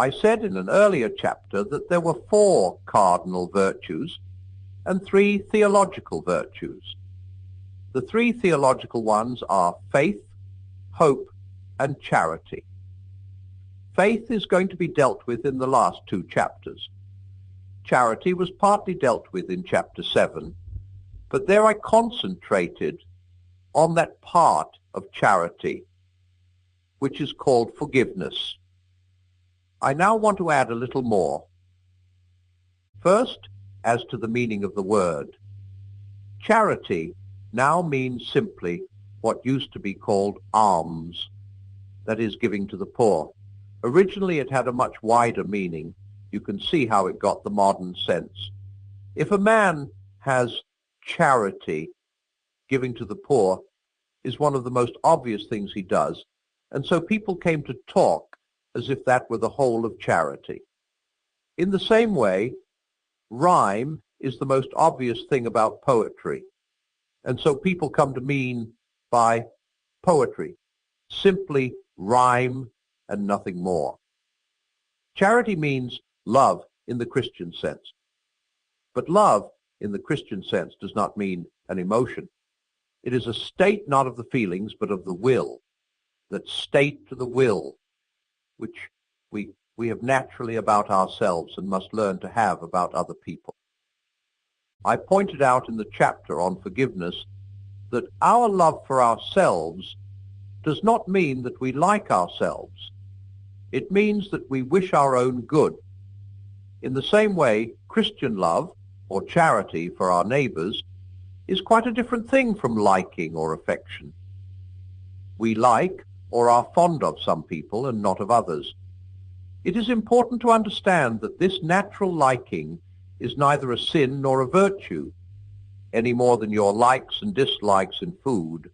I said in an earlier chapter that there were 4 cardinal virtues and 3 theological virtues. The 3 theological ones are faith, hope, and charity. Faith is going to be dealt with in the last 2 chapters. Charity was partly dealt with in chapter 7, but there I concentrated on that part of charity which is called forgiveness. I now want to add a little more. First, as to the meaning of the word. Charity now means simply what used to be called alms, that is, giving to the poor. Originally it had a much wider meaning. You can see how it got the modern sense. If a man has charity, giving to the poor is one of the most obvious things he does, and so people came to talk as if that were the whole of charity. In the same way, rhyme is the most obvious thing about poetry, and so people come to mean by poetry simply rhyme and nothing more. Charity means love in the Christian sense, but love in the Christian sense does not mean an emotion. It is a state not of the feelings but of the will, that state to the will which we have naturally about ourselves and must learn to have about other people. I pointed out in the chapter on forgiveness that our love for ourselves does not mean that we like ourselves. It means that we wish our own good. In the same way, Christian love, or charity for our neighbors, is quite a different thing from liking or affection. We like or are fond of some people and not of others. It is important to understand that this natural liking is neither a sin nor a virtue, any more than your likes and dislikes in food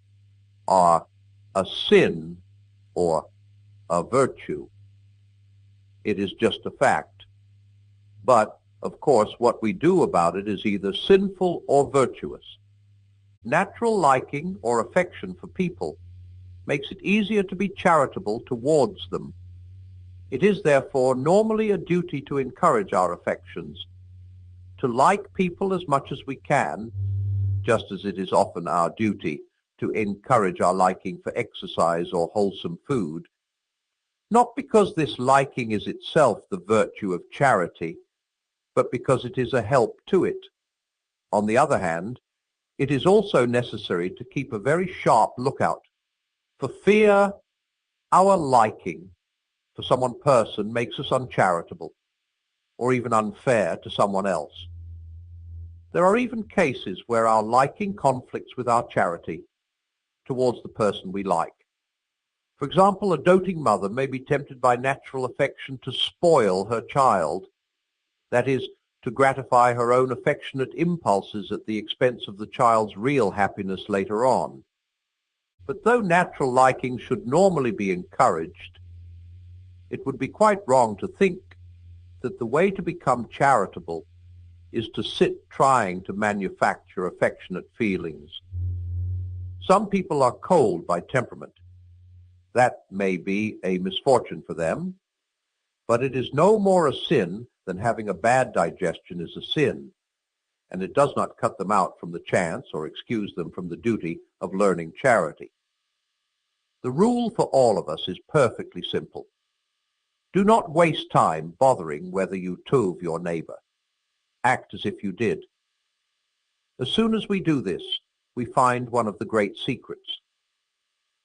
are a sin or a virtue. It is just a fact. But, of course, what we do about it is either sinful or virtuous. Natural liking or affection for people makes it easier to be charitable towards them. It is therefore normally a duty to encourage our affections, to like people as much as we can, just as it is often our duty to encourage our liking for exercise or wholesome food, not because this liking is itself the virtue of charity, but because it is a help to it. On the other hand, it is also necessary to keep a very sharp lookout, for fear our liking for some person makes us uncharitable, or even unfair to someone else. There are even cases where our liking conflicts with our charity towards the person we like. For example, a doting mother may be tempted by natural affection to spoil her child, that is, to gratify her own affectionate impulses at the expense of the child's real happiness later on. But though natural liking should normally be encouraged, it would be quite wrong to think that the way to become charitable is to sit trying to manufacture affectionate feelings. Some people are cold by temperament. That may be a misfortune for them, but it is no more a sin than having a bad digestion is a sin, and it does not cut them out from the chance or excuse them from the duty of learning charity. The rule for all of us is perfectly simple. Do not waste time bothering whether you tove your neighbor. Act as if you did. As soon as we do this, we find one of the great secrets.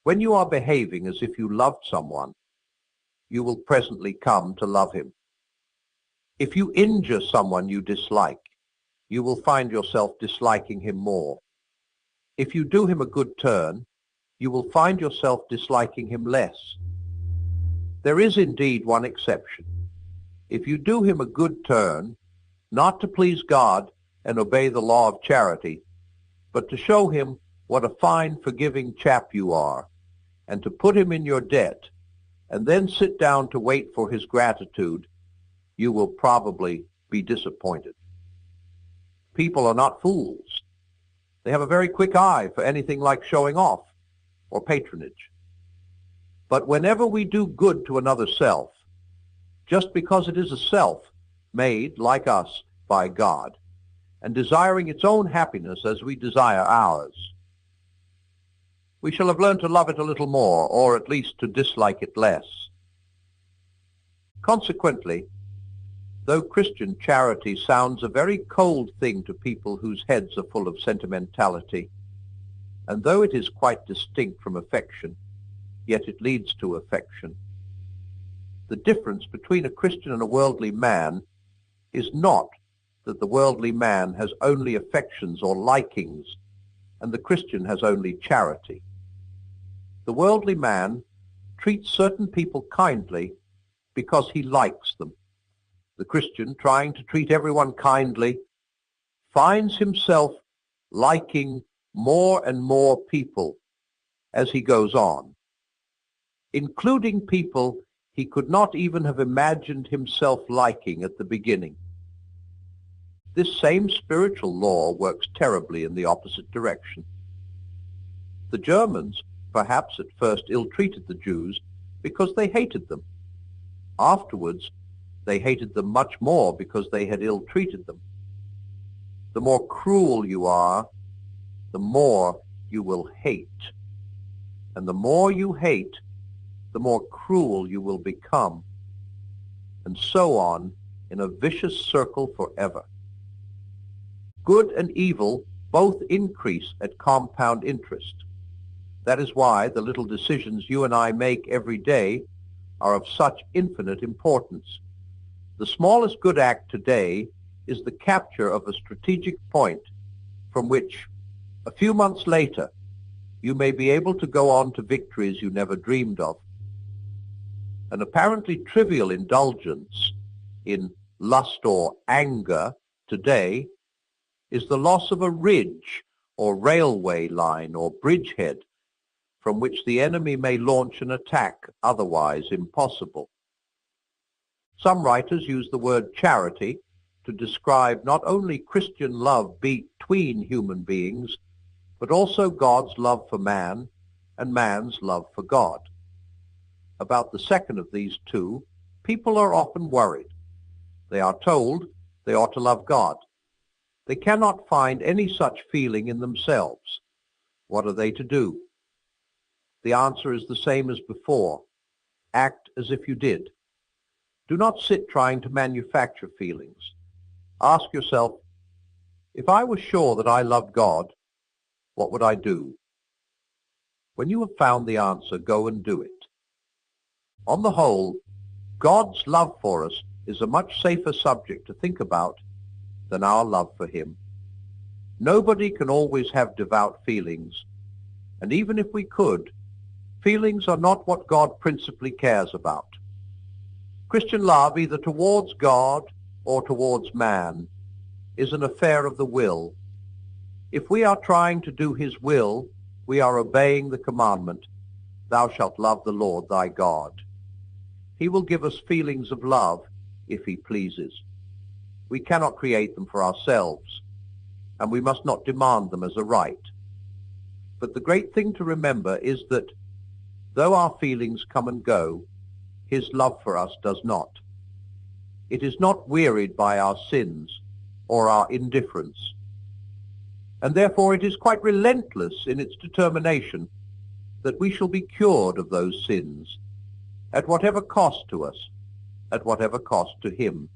When you are behaving as if you loved someone, you will presently come to love him. If you injure someone you dislike, you will find yourself disliking him more. If you do him a good turn, you will find yourself disliking him less. There is indeed one exception. If you do him a good turn, not to please God and obey the law of charity, but to show him what a fine, forgiving chap you are, and to put him in your debt, and then sit down to wait for his gratitude, you will probably be disappointed. People are not fools. They have a very quick eye for anything like showing off or patronage. But whenever we do good to another self, just because it is a self made, like us, by God, and desiring its own happiness as we desire ours. We shall have learned to love it a little more, or at least to dislike it less. Consequently, though Christian charity sounds a very cold thing to people whose heads are full of sentimentality, and though it is quite distinct from affection, yet it leads to affection. The difference between a Christian and a worldly man is not that the worldly man has only affections or likings, and the Christian has only charity. The worldly man treats certain people kindly because he likes them. The Christian, trying to treat everyone kindly, finds himself liking more and more people as he goes on, including people he could not even have imagined himself liking at the beginning. This same spiritual law works terribly in the opposite direction. The Germans perhaps at first ill-treated the Jews because they hated them. Afterwards, they hated them much more because they had ill-treated them. The more cruel you are, the more you will hate. And the more you hate, the more cruel you will become. And so on in a vicious circle forever. Good and evil both increase at compound interest. That is why the little decisions you and I make every day are of such infinite importance. The smallest good act today is the capture of a strategic point from which, a few months later, you may be able to go on to victories you never dreamed of. An apparently trivial indulgence in lust or anger today is the loss of a ridge or railway line or bridgehead from which the enemy may launch an attack otherwise impossible. Some writers use the word charity to describe not only Christian love between human beings, but also God's love for man and man's love for God. About the second of these two, people are often worried. They are told they ought to love God. They cannot find any such feeling in themselves. What are they to do? The answer is the same as before. Act as if you did. Do not sit trying to manufacture feelings. Ask yourself, if I was sure that I loved God, what would I do? When you have found the answer, go and do it. On the whole, God's love for us is a much safer subject to think about than our love for him. Nobody can always have devout feelings, and even if we could, feelings are not what God principally cares about. Christian love, either towards God or towards man, is an affair of the will. If we are trying to do his will, we are obeying the commandment, "Thou shalt love the Lord thy God." He will give us feelings of love if he pleases. We cannot create them for ourselves, and we must not demand them as a right. But the great thing to remember is that, though our feelings come and go, his love for us does not. It is not wearied by our sins or our indifference, and therefore it is quite relentless in its determination that we shall be cured of those sins, at whatever cost to us, at whatever cost to him.